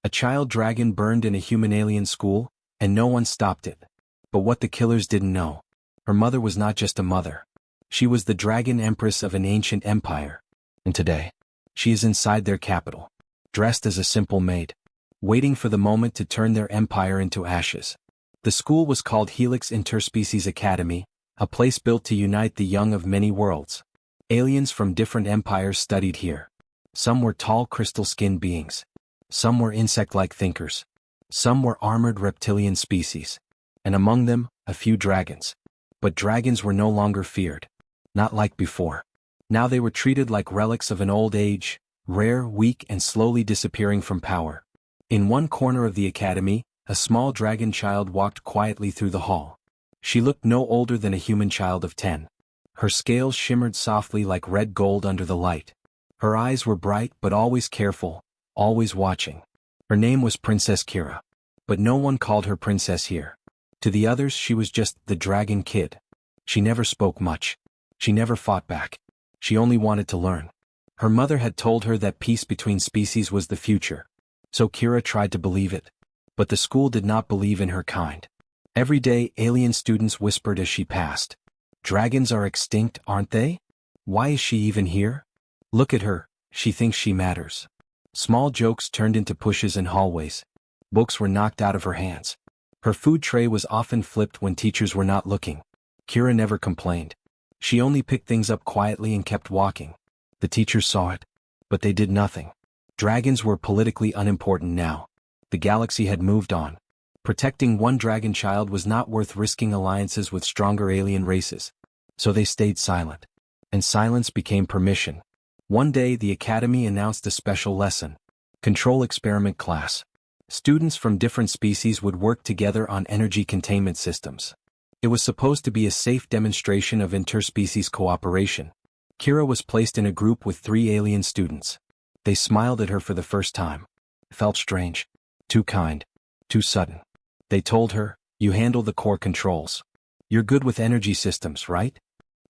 A child dragon burned in a human-alien school, and no one stopped it. But what the killers didn't know, her mother was not just a mother. She was the Dragon Empress of an ancient empire. And today, she is inside their capital, dressed as a simple maid, waiting for the moment to turn their empire into ashes. The school was called Helix Interspecies Academy, a place built to unite the young of many worlds. Aliens from different empires studied here. Some were tall crystal-skinned beings. Some were insect-like thinkers. Some were armored reptilian species. And among them, a few dragons. But dragons were no longer feared. Not like before. Now they were treated like relics of an old age, rare, weak, and slowly disappearing from power. In one corner of the academy, a small dragon child walked quietly through the hall. She looked no older than a human child of 10. Her scales shimmered softly like red gold under the light. Her eyes were bright but always careful, always watching. Her name was Princess Kira. But no one called her princess here. To the others she was just the dragon kid. She never spoke much. She never fought back. She only wanted to learn. Her mother had told her that peace between species was the future. So Kira tried to believe it. But the school did not believe in her kind. Every day alien students whispered as she passed. Dragons are extinct, aren't they? Why is she even here? Look at her, she thinks she matters. Small jokes turned into pushes in hallways. Books were knocked out of her hands. Her food tray was often flipped when teachers were not looking. Kira never complained. She only picked things up quietly and kept walking. The teachers saw it, but they did nothing. Dragons were politically unimportant now. The galaxy had moved on. Protecting one dragon child was not worth risking alliances with stronger alien races. So they stayed silent. And silence became permission. One day the academy announced a special lesson. Control experiment class. Students from different species would work together on energy containment systems. It was supposed to be a safe demonstration of interspecies cooperation. Kira was placed in a group with 3 alien students. They smiled at her for the first time. Felt strange. Too kind. Too sudden. They told her, "You handle the core controls. You're good with energy systems, right?"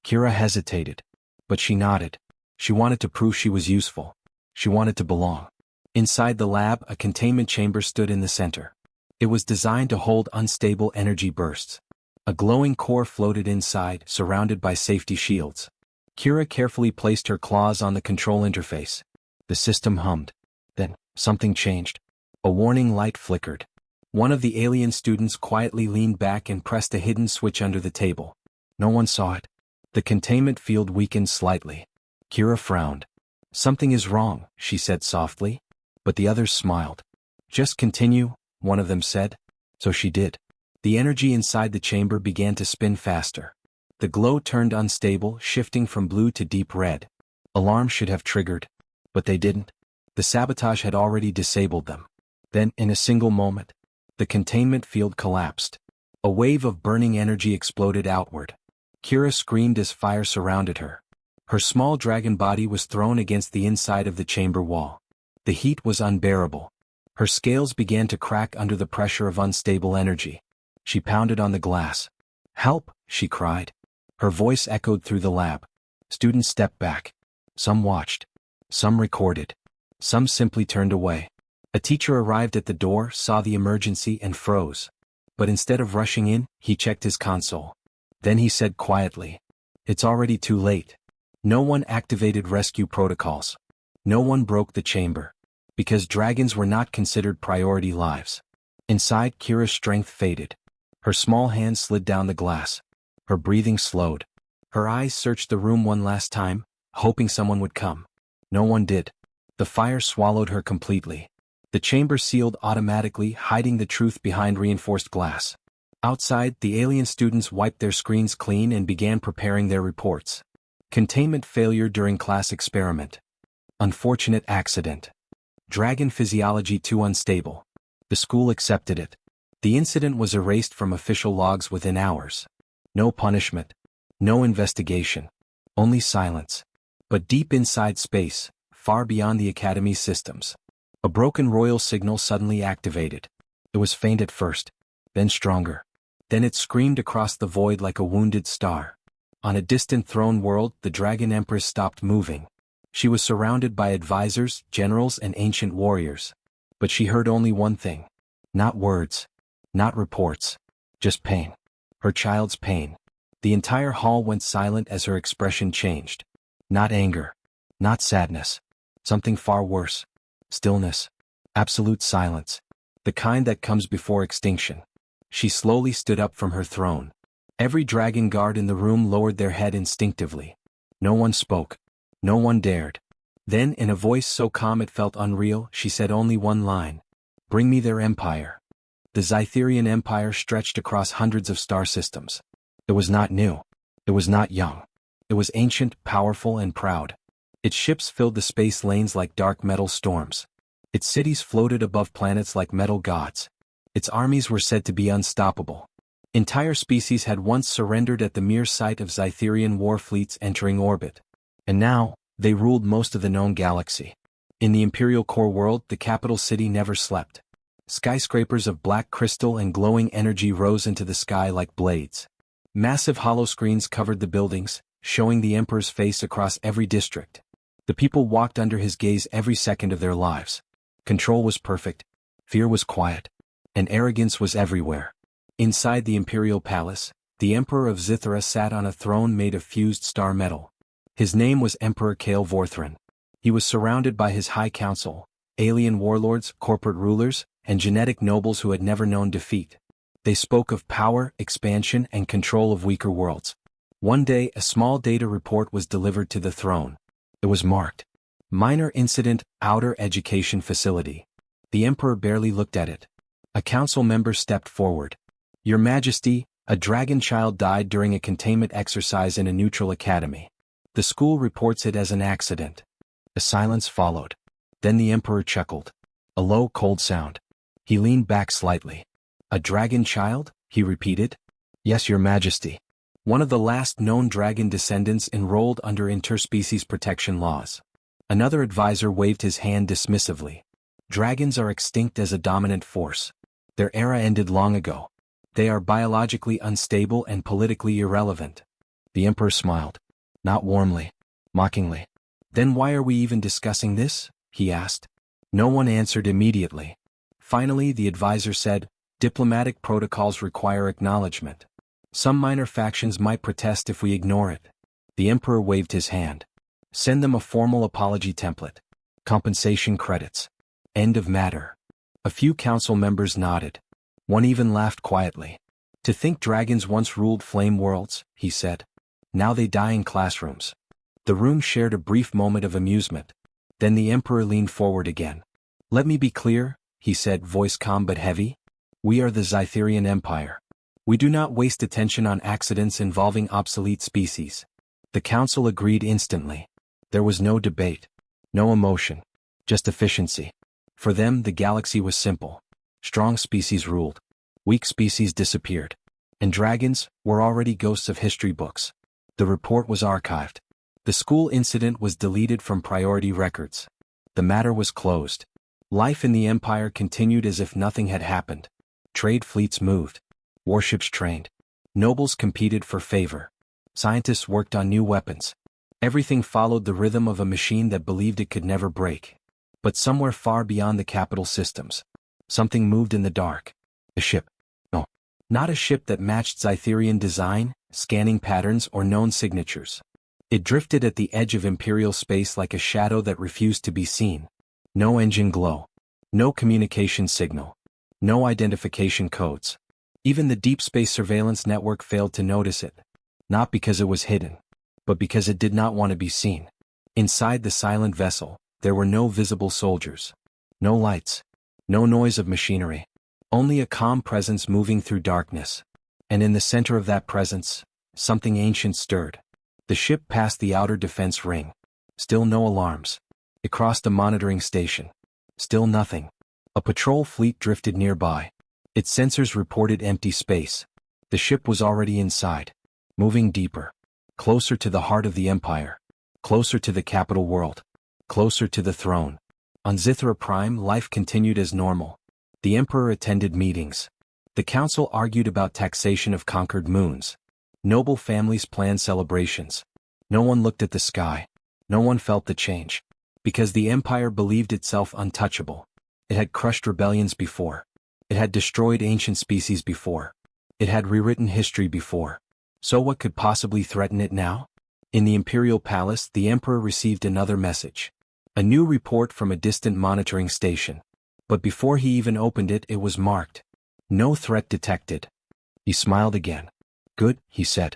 Kira hesitated. But she nodded. She wanted to prove she was useful. She wanted to belong. Inside the lab, a containment chamber stood in the center. It was designed to hold unstable energy bursts. A glowing core floated inside, surrounded by safety shields. Kira carefully placed her claws on the control interface. The system hummed. Then, something changed. A warning light flickered. One of the alien students quietly leaned back and pressed a hidden switch under the table. No one saw it. The containment field weakened slightly. Kira frowned. "Something is wrong," she said softly. But the others smiled. "Just continue," one of them said. So she did. The energy inside the chamber began to spin faster. The glow turned unstable, shifting from blue to deep red. Alarms should have triggered. But they didn't. The sabotage had already disabled them. Then, in a single moment, the containment field collapsed. A wave of burning energy exploded outward. Kira screamed as fire surrounded her. Her small dragon body was thrown against the inside of the chamber wall. The heat was unbearable. Her scales began to crack under the pressure of unstable energy. She pounded on the glass. "Help!" she cried. Her voice echoed through the lab. Students stepped back. Some watched. Some recorded. Some simply turned away. A teacher arrived at the door, saw the emergency, and froze. But instead of rushing in, he checked his console. Then he said quietly, "It's already too late." No one activated rescue protocols. No one broke the chamber. Because dragons were not considered priority lives. Inside, Kira's strength faded. Her small hand slid down the glass. Her breathing slowed. Her eyes searched the room one last time, hoping someone would come. No one did. The fire swallowed her completely. The chamber sealed automatically, hiding the truth behind reinforced glass. Outside, the alien students wiped their screens clean and began preparing their reports. Containment failure during class experiment. Unfortunate accident. Dragon physiology too unstable. The school accepted it. The incident was erased from official logs within hours. No punishment. No investigation. Only silence. But deep inside space, far beyond the Academy's systems, a broken royal signal suddenly activated. It was faint at first, then stronger. Then it screamed across the void like a wounded star. On a distant throne world, the Dragon Empress stopped moving. She was surrounded by advisors, generals, and ancient warriors. But she heard only one thing. Not words. Not reports. Just pain. Her child's pain. The entire hall went silent as her expression changed. Not anger. Not sadness. Something far worse. Stillness. Absolute silence. The kind that comes before extinction. She slowly stood up from her throne. Every dragon guard in the room lowered their head instinctively. No one spoke. No one dared. Then, in a voice so calm it felt unreal, she said only one line. Bring me their empire. The Zytherian Empire stretched across hundreds of star systems. It was not new. It was not young. It was ancient, powerful, and proud. Its ships filled the space lanes like dark metal storms. Its cities floated above planets like metal gods. Its armies were said to be unstoppable. Entire species had once surrendered at the mere sight of Zytherian war fleets entering orbit. And now, they ruled most of the known galaxy. In the Imperial core world, the capital city never slept. Skyscrapers of black crystal and glowing energy rose into the sky like blades. Massive holoscreens covered the buildings, showing the Emperor's face across every district. The people walked under his gaze every second of their lives. Control was perfect, fear was quiet, and arrogance was everywhere. Inside the Imperial Palace, the Emperor of Zythera sat on a throne made of fused star metal. His name was Emperor Kale Vorthran. He was surrounded by his high council, alien warlords, corporate rulers, and genetic nobles who had never known defeat. They spoke of power, expansion, and control of weaker worlds. One day, a small data report was delivered to the throne. It was marked, Minor Incident, Outer Education Facility. The Emperor barely looked at it. A council member stepped forward. Your Majesty, a dragon child died during a containment exercise in a neutral academy. The school reports it as an accident. A silence followed. Then the Emperor chuckled. A low, cold sound. He leaned back slightly. A dragon child? He repeated. Yes, Your Majesty. One of the last known dragon descendants enrolled under interspecies protection laws. Another advisor waved his hand dismissively. Dragons are extinct as a dominant force. Their era ended long ago. They are biologically unstable and politically irrelevant. The Emperor smiled. Not warmly. Mockingly. Then why are we even discussing this? He asked. No one answered immediately. Finally, the advisor said, diplomatic protocols require acknowledgement. Some minor factions might protest if we ignore it. The Emperor waved his hand. Send them a formal apology template. Compensation credits. End of matter. A few council members nodded. One even laughed quietly. To think dragons once ruled flame worlds, he said. Now they die in classrooms. The room shared a brief moment of amusement. Then the Emperor leaned forward again. Let me be clear, he said, voice calm but heavy. We are the Zytherian Empire. We do not waste attention on accidents involving obsolete species. The council agreed instantly. There was no debate. No emotion. Just efficiency. For them, the galaxy was simple. Strong species ruled. Weak species disappeared. And dragons were already ghosts of history books. The report was archived. The school incident was deleted from priority records. The matter was closed. Life in the Empire continued as if nothing had happened. Trade fleets moved. Warships trained. Nobles competed for favor. Scientists worked on new weapons. Everything followed the rhythm of a machine that believed it could never break. But somewhere far beyond the capital systems, something moved in the dark. A ship. No. Not a ship that matched Zytherian design, scanning patterns, or known signatures. It drifted at the edge of imperial space like a shadow that refused to be seen. No engine glow. No communication signal. No identification codes. Even the deep space surveillance network failed to notice it. Not because it was hidden, but because it did not want to be seen. Inside the silent vessel, there were no visible soldiers. No lights. No noise of machinery. Only a calm presence moving through darkness. And in the center of that presence, something ancient stirred. The ship passed the outer defense ring. Still no alarms. It crossed a monitoring station. Still nothing. A patrol fleet drifted nearby. Its sensors reported empty space. The ship was already inside. Moving deeper. Closer to the heart of the Empire. Closer to the capital world. Closer to the throne. On Zythera Prime, life continued as normal. The Emperor attended meetings. The council argued about taxation of conquered moons. Noble families planned celebrations. No one looked at the sky. No one felt the change. Because the Empire believed itself untouchable. It had crushed rebellions before. It had destroyed ancient species before. It had rewritten history before. So what could possibly threaten it now? In the Imperial Palace, the Emperor received another message. A new report from a distant monitoring station. But before he even opened it, it was marked. No threat detected. He smiled again. Good, he said.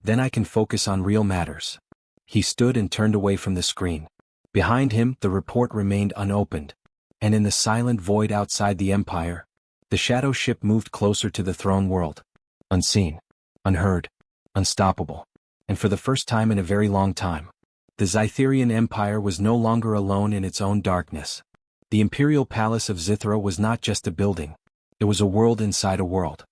Then I can focus on real matters. He stood and turned away from the screen. Behind him, the report remained unopened. And in the silent void outside the Empire, the shadow ship moved closer to the throne world. Unseen, unheard, unstoppable. And for the first time in a very long time, the Zytherian Empire was no longer alone in its own darkness. The Imperial Palace of Zythera was not just a building. It was a world inside a world.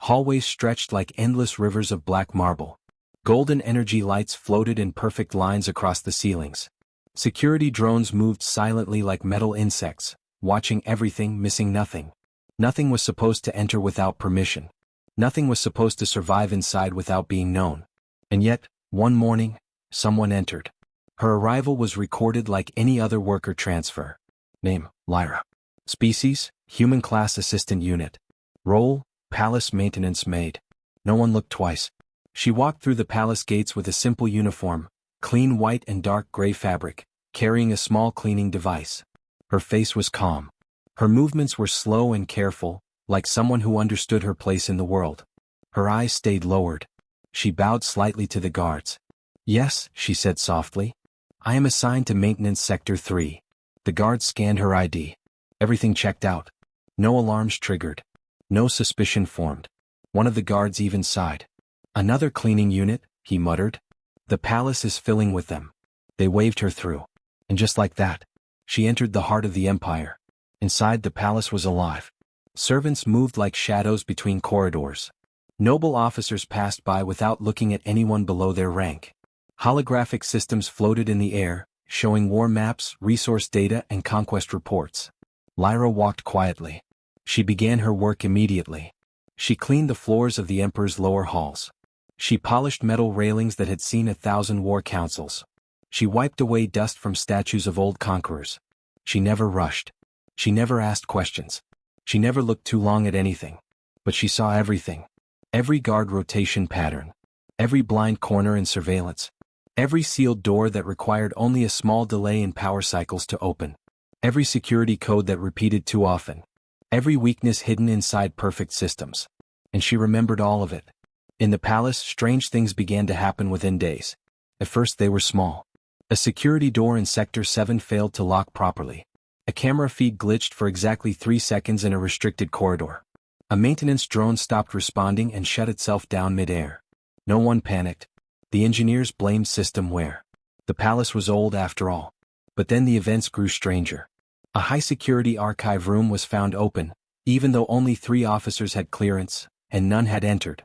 Hallways stretched like endless rivers of black marble. Golden energy lights floated in perfect lines across the ceilings. Security drones moved silently like metal insects, watching everything, missing nothing. Nothing was supposed to enter without permission. Nothing was supposed to survive inside without being known. And yet, one morning, someone entered. Her arrival was recorded like any other worker transfer. Name, Lyra. Species, human class assistant unit. Role, palace maintenance maid. No one looked twice. She walked through the palace gates with a simple uniform, clean white and dark gray fabric, carrying a small cleaning device. Her face was calm. Her movements were slow and careful, like someone who understood her place in the world. Her eyes stayed lowered. She bowed slightly to the guards. Yes, she said softly. I am assigned to Maintenance Sector 3. The guards scanned her ID. Everything checked out. No alarms triggered. No suspicion formed. One of the guards even sighed. Another cleaning unit, he muttered. The palace is filling with them. They waved her through. And just like that, she entered the heart of the Empire. Inside, the palace was alive. Servants moved like shadows between corridors. Noble officers passed by without looking at anyone below their rank. Holographic systems floated in the air, showing war maps, resource data, and conquest reports. Lyra walked quietly. She began her work immediately. She cleaned the floors of the Emperor's lower halls. She polished metal railings that had seen 1,000 war councils. She wiped away dust from statues of old conquerors. She never rushed. She never asked questions. She never looked too long at anything. But she saw everything. Every guard rotation pattern. Every blind corner in surveillance. Every sealed door that required only a small delay in power cycles to open. Every security code that repeated too often. Every weakness hidden inside perfect systems. And she remembered all of it. In the palace, strange things began to happen within days. At first they were small. A security door in Sector 7 failed to lock properly. A camera feed glitched for exactly 3 seconds in a restricted corridor. A maintenance drone stopped responding and shut itself down mid-air. No one panicked. The engineers blamed system wear. The palace was old after all. But then the events grew stranger. A high-security archive room was found open, even though only 3 officers had clearance, and none had entered.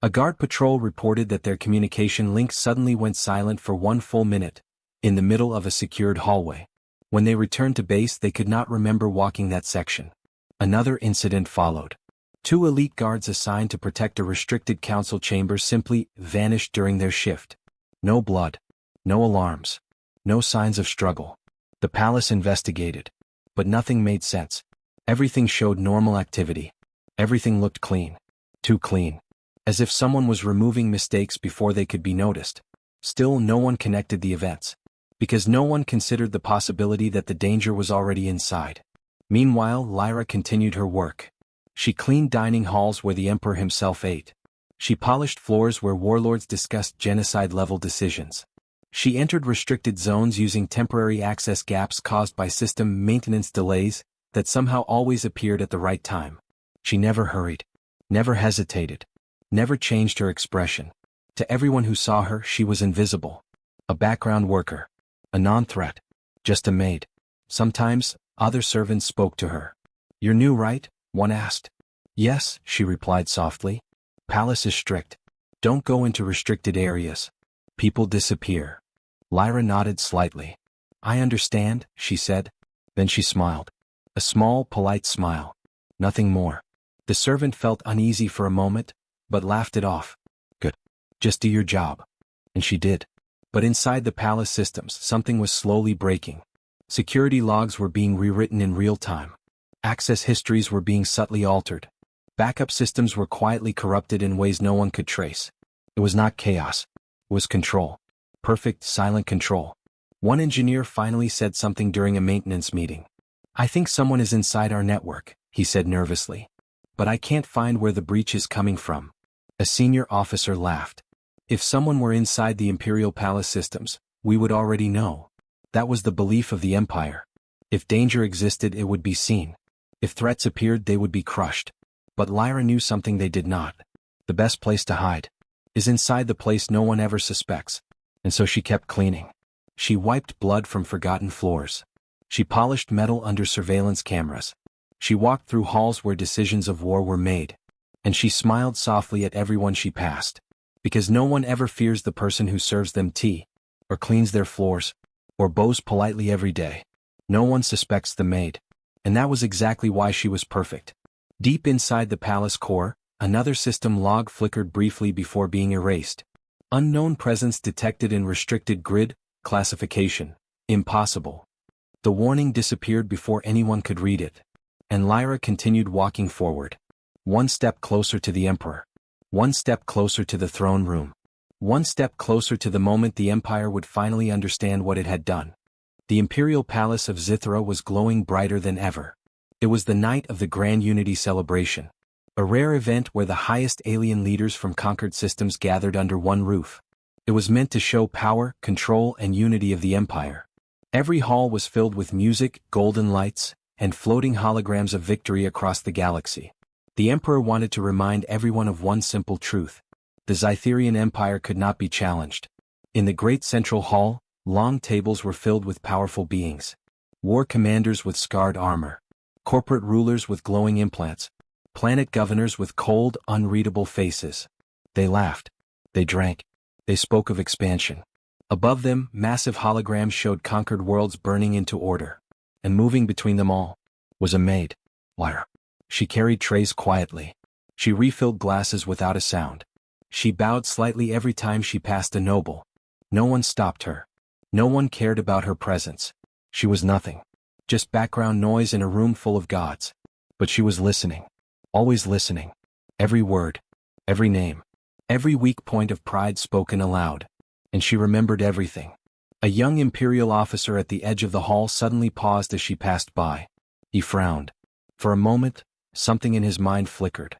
A guard patrol reported that their communication link suddenly went silent for 1 full minute, in the middle of a secured hallway. When they returned to base, they could not remember walking that section. Another incident followed. 2 elite guards assigned to protect a restricted council chamber simply vanished during their shift. No blood. No alarms. No signs of struggle. The palace investigated. But nothing made sense. Everything showed normal activity. Everything looked clean. Too clean. As if someone was removing mistakes before they could be noticed. Still, no one connected the events. Because no one considered the possibility that the danger was already inside. Meanwhile, Lyra continued her work. She cleaned dining halls where the Emperor himself ate. She polished floors where warlords discussed genocide-level decisions. She entered restricted zones using temporary access gaps caused by system maintenance delays that somehow always appeared at the right time. She never hurried. Never hesitated. Never changed her expression. To everyone who saw her, she was invisible. A background worker. A non-threat. Just a maid. Sometimes, other servants spoke to her. "You're new, right?" one asked. "Yes," she replied softly. "Palace is strict. Don't go into restricted areas. People disappear." Lyra nodded slightly. "I understand," she said. Then she smiled. A small, polite smile. Nothing more. The servant felt uneasy for a moment, but laughed it off. "Good. Just do your job." And she did. But inside the palace systems, something was slowly breaking. Security logs were being rewritten in real time. Access histories were being subtly altered. Backup systems were quietly corrupted in ways no one could trace. It was not chaos. It was control. Perfect, silent control. One engineer finally said something during a maintenance meeting. "I think someone is inside our network," he said nervously. "But I can't find where the breach is coming from." A senior officer laughed. "If someone were inside the Imperial Palace systems, we would already know." That was the belief of the Empire. If danger existed, it would be seen. If threats appeared, they would be crushed. But Lyra knew something they did not. The best place to hide is inside the place no one ever suspects. And so she kept cleaning. She wiped blood from forgotten floors. She polished metal under surveillance cameras. She walked through halls where decisions of war were made. And she smiled softly at everyone she passed. Because no one ever fears the person who serves them tea, or cleans their floors, or bows politely every day. No one suspects the maid. And that was exactly why she was perfect. Deep inside the palace core, another system log flickered briefly before being erased. Unknown presence detected in restricted grid, classification, impossible. The warning disappeared before anyone could read it. And Lyra continued walking forward. One step closer to the Emperor. One step closer to the throne room. One step closer to the moment the Empire would finally understand what it had done. The Imperial Palace of Zithra was glowing brighter than ever. It was the night of the Grand Unity Celebration. A rare event where the highest alien leaders from conquered systems gathered under one roof. It was meant to show power, control, and unity of the Empire. Every hall was filled with music, golden lights, and floating holograms of victory across the galaxy. The Emperor wanted to remind everyone of one simple truth. The Zytherian Empire could not be challenged. In the great central hall, long tables were filled with powerful beings. War commanders with scarred armor. Corporate rulers with glowing implants. Planet governors with cold, unreadable faces. They laughed. They drank. They spoke of expansion. Above them, massive holograms showed conquered worlds burning into order. And moving between them all was a maid, Lyra. She carried trays quietly. She refilled glasses without a sound. She bowed slightly every time she passed a noble. No one stopped her. No one cared about her presence. She was nothing. Just background noise in a room full of gods. But she was listening. Always listening. Every word. Every name. Every weak point of pride spoken aloud. And she remembered everything. A young Imperial officer at the edge of the hall suddenly paused as she passed by. He frowned. For a moment, something in his mind flickered.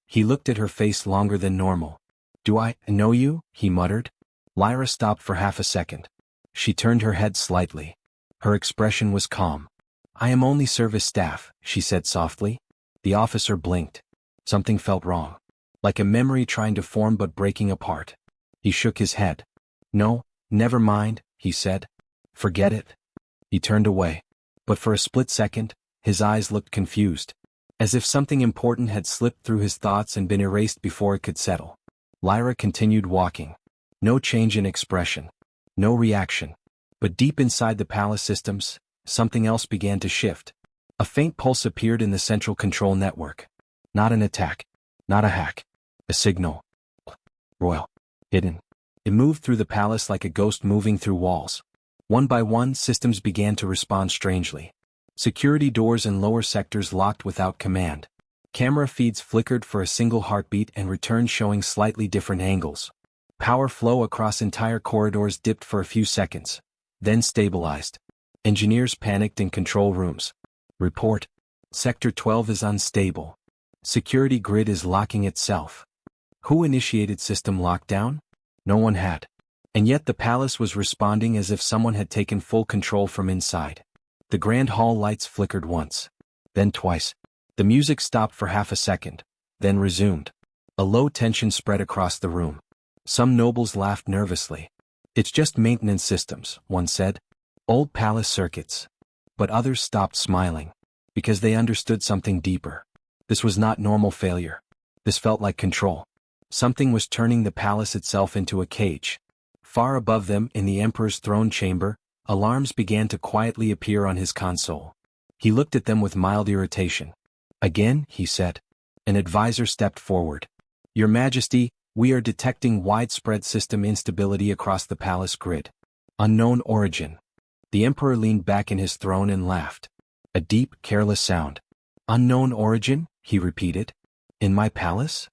He looked at her face longer than normal. "Do I know you?" he muttered. Lyra stopped for half a second. She turned her head slightly. Her expression was calm. "I am only service staff," she said softly. The officer blinked. Something felt wrong. Like a memory trying to form but breaking apart. He shook his head. "No, never mind," he said. "Forget it." He turned away. But for a split second, his eyes looked confused. As if something important had slipped through his thoughts and been erased before it could settle. Lyra continued walking. No change in expression. No reaction. But deep inside the palace systems, something else began to shift. A faint pulse appeared in the central control network. Not an attack. Not a hack. A signal. Royal. Hidden. It moved through the palace like a ghost moving through walls. One by one, systems began to respond strangely. Security doors in lower sectors locked without command. Camera feeds flickered for a single heartbeat and returned showing slightly different angles. Power flow across entire corridors dipped for a few seconds, then stabilized. Engineers panicked in control rooms. Report. Sector 12 is unstable. Security grid is locking itself. Who initiated system lockdown? No one had. And yet the palace was responding as if someone had taken full control from inside. The grand hall lights flickered once. Then twice. The music stopped for half a second, then resumed. A low tension spread across the room. Some nobles laughed nervously. "It's just maintenance systems," one said. "Old palace circuits." But others stopped smiling. Because they understood something deeper. This was not normal failure. This felt like control. Something was turning the palace itself into a cage. Far above them, in the Emperor's throne chamber, alarms began to quietly appear on his console. He looked at them with mild irritation. "Again," he said. An advisor stepped forward. "Your Majesty, we are detecting widespread system instability across the palace grid. Unknown origin." The Emperor leaned back in his throne and laughed. A deep, careless sound. Unknown origin, he repeated. In my palace?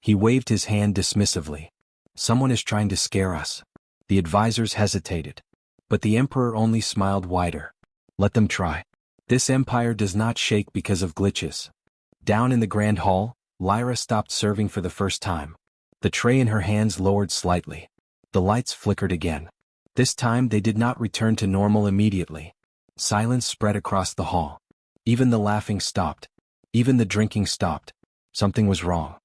He waved his hand dismissively. Someone is trying to scare us. The advisors hesitated. But the emperor only smiled wider. Let them try. This empire does not shake because of glitches. Down in the grand hall, Lyra stopped serving for the first time. The tray in her hands lowered slightly. The lights flickered again. This time they did not return to normal immediately. Silence spread across the hall. Even the laughing stopped. Even the drinking stopped. Something was wrong.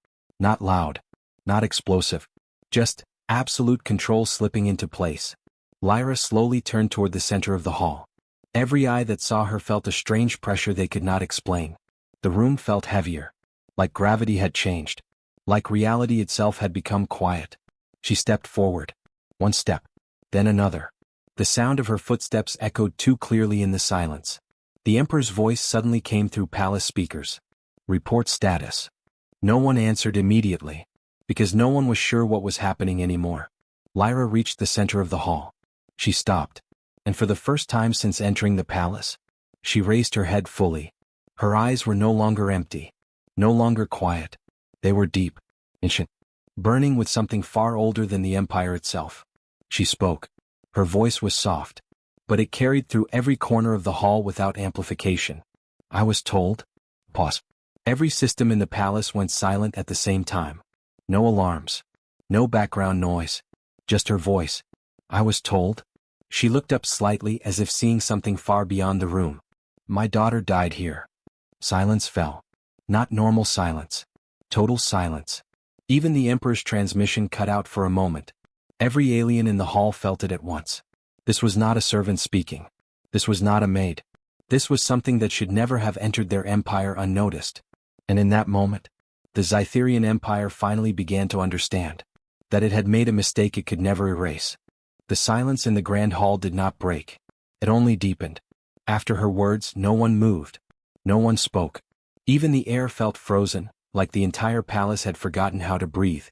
Not loud. Not explosive. Just absolute control slipping into place. Lyra slowly turned toward the center of the hall. Every eye that saw her felt a strange pressure they could not explain. The room felt heavier. Like gravity had changed. Like reality itself had become quiet. She stepped forward. One step. Then another. The sound of her footsteps echoed too clearly in the silence. The Emperor's voice suddenly came through palace speakers. Report status. No one answered immediately. Because no one was sure what was happening anymore. Lyra reached the center of the hall. She stopped. And for the first time since entering the palace, she raised her head fully. Her eyes were no longer empty. No longer quiet. They were deep, ancient, burning with something far older than the empire itself. She spoke. Her voice was soft, but it carried through every corner of the hall without amplification. I was told. Pause. Every system in the palace went silent at the same time. No alarms. No background noise. Just her voice. I was told. She looked up slightly as if seeing something far beyond the room. My daughter died here. Silence fell. Not normal silence. Total silence. Even the Emperor's transmission cut out for a moment. Every alien in the hall felt it at once. This was not a servant speaking. This was not a maid. This was something that should never have entered their empire unnoticed. And in that moment, the Zytherian Empire finally began to understand that it had made a mistake it could never erase. The silence in the grand hall did not break. It only deepened. After her words, no one moved. No one spoke. Even the air felt frozen, like the entire palace had forgotten how to breathe.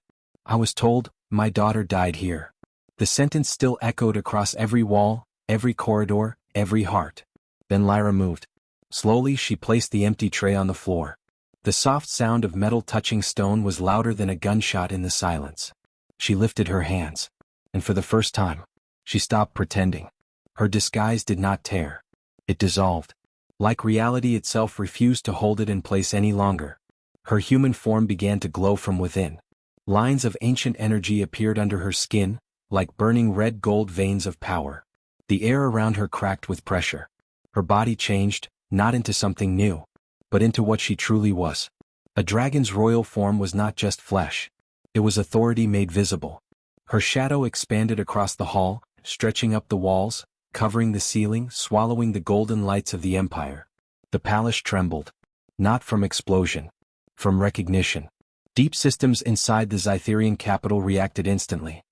I was told, my daughter died here. The sentence still echoed across every wall, every corridor, every heart. Then Lyra moved. Slowly she placed the empty tray on the floor. The soft sound of metal touching stone was louder than a gunshot in the silence. She lifted her hands. And for the first time, she stopped pretending. Her disguise did not tear. It dissolved. Like reality itself refused to hold it in place any longer. Her human form began to glow from within. Lines of ancient energy appeared under her skin, like burning red gold veins of power. The air around her cracked with pressure. Her body changed, not into something new, but into what she truly was. A dragon's royal form was not just flesh. It was authority made visible. Her shadow expanded across the hall, stretching up the walls, covering the ceiling, swallowing the golden lights of the empire. The palace trembled. Not from explosion. From recognition. Deep systems inside the Zytherian capital reacted instantly.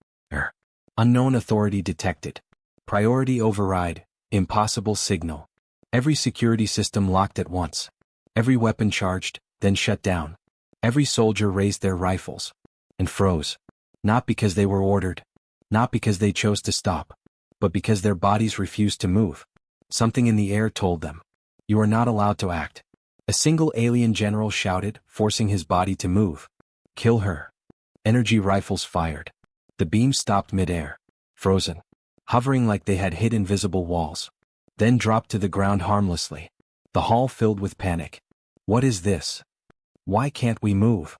Unknown authority detected. Priority override, impossible signal. Every security system locked at once. Every weapon charged, then shut down. Every soldier raised their rifles. And froze. Not because they were ordered. Not because they chose to stop. But because their bodies refused to move. Something in the air told them. You are not allowed to act. A single alien general shouted, forcing his body to move. Kill her. Energy rifles fired. The beams stopped mid-air. Frozen. Hovering like they had hit invisible walls. Then dropped to the ground harmlessly. The hall filled with panic. What is this? Why can't we move?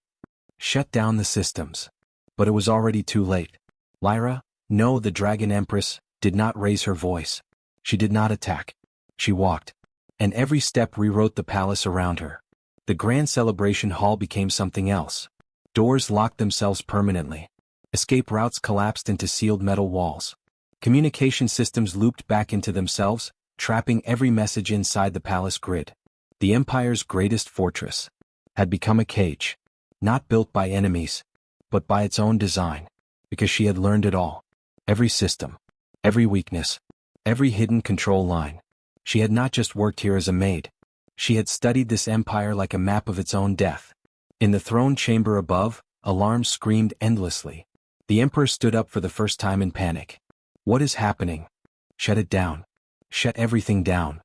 Shut down the systems. But it was already too late. Lyra, no, the Dragon Empress, did not raise her voice. She did not attack. She walked. And every step rewrote the palace around her. The grand celebration hall became something else. Doors locked themselves permanently. Escape routes collapsed into sealed metal walls. Communication systems looped back into themselves, trapping every message inside the palace grid. The Empire's greatest fortress had become a cage, not built by enemies, but by its own design, because she had learned it all. Every system, every weakness, every hidden control line. She had not just worked here as a maid. She had studied this empire like a map of its own death. In the throne chamber above, alarms screamed endlessly. The Emperor stood up for the first time in panic. What is happening? Shut it down. Shut everything down.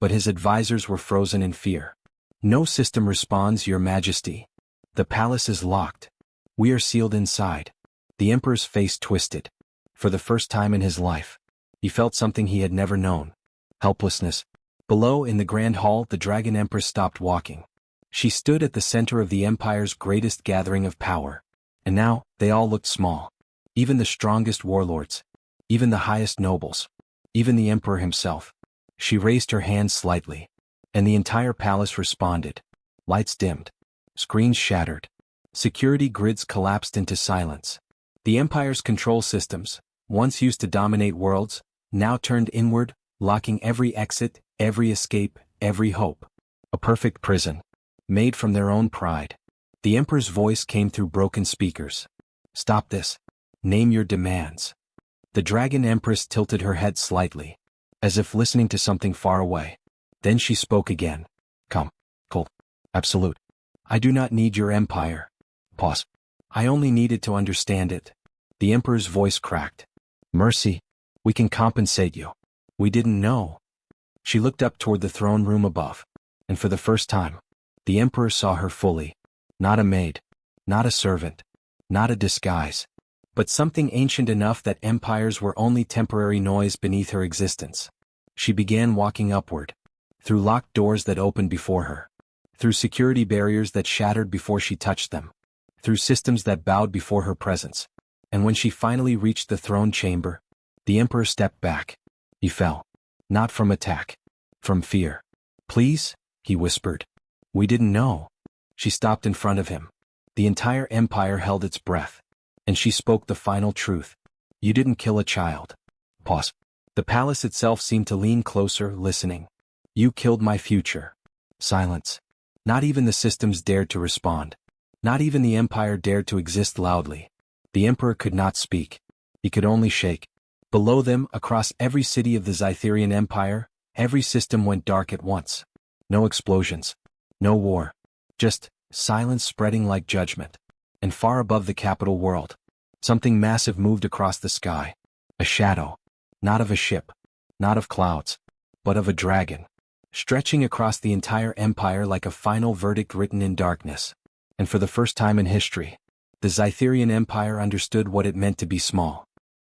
But his advisors were frozen in fear. No system responds, Your Majesty. The palace is locked. We are sealed inside. The Emperor's face twisted. For the first time in his life, he felt something he had never known. Helplessness. Below, in the Grand Hall, the Dragon Empress stopped walking. She stood at the center of the Empire's greatest gathering of power. And now, they all looked small. Even the strongest warlords. Even the highest nobles. Even the Emperor himself. She raised her hand slightly. And the entire palace responded. Lights dimmed. Screens shattered. Security grids collapsed into silence. The Empire's control systems, once used to dominate worlds, now turned inward, locking every exit, every escape, every hope. A perfect prison. Made from their own pride. The Emperor's voice came through broken speakers. Stop this. Name your demands. The Dragon Empress tilted her head slightly, as if listening to something far away. Then she spoke again. Come. Cold. Absolute. I do not need your empire. Pause. I only needed to understand it. The Emperor's voice cracked. Mercy. We can compensate you. We didn't know. She looked up toward the throne room above. And for the first time, the Emperor saw her fully. Not a maid. Not a servant. Not a disguise. But something ancient enough that empires were only temporary noise beneath her existence. She began walking upward. Through locked doors that opened before her. Through security barriers that shattered before she touched them. Through systems that bowed before her presence. And when she finally reached the throne chamber, the Emperor stepped back. He fell. Not from attack. From fear. Please, he whispered. We didn't know. She stopped in front of him. The entire empire held its breath. And she spoke the final truth. You didn't kill a child. Pause. The palace itself seemed to lean closer, listening. You killed my future. Silence. Not even the systems dared to respond. Not even the empire dared to exist loudly. The Emperor could not speak. He could only shake. Below them, across every city of the Zytherian Empire, every system went dark at once. No explosions. No war. Just silence spreading like judgment. And far above the capital world, something massive moved across the sky. A shadow. Not of a ship. Not of clouds. But of a dragon. Stretching across the entire empire like a final verdict written in darkness. And for the first time in history, the Zytherian Empire understood what it meant to be small.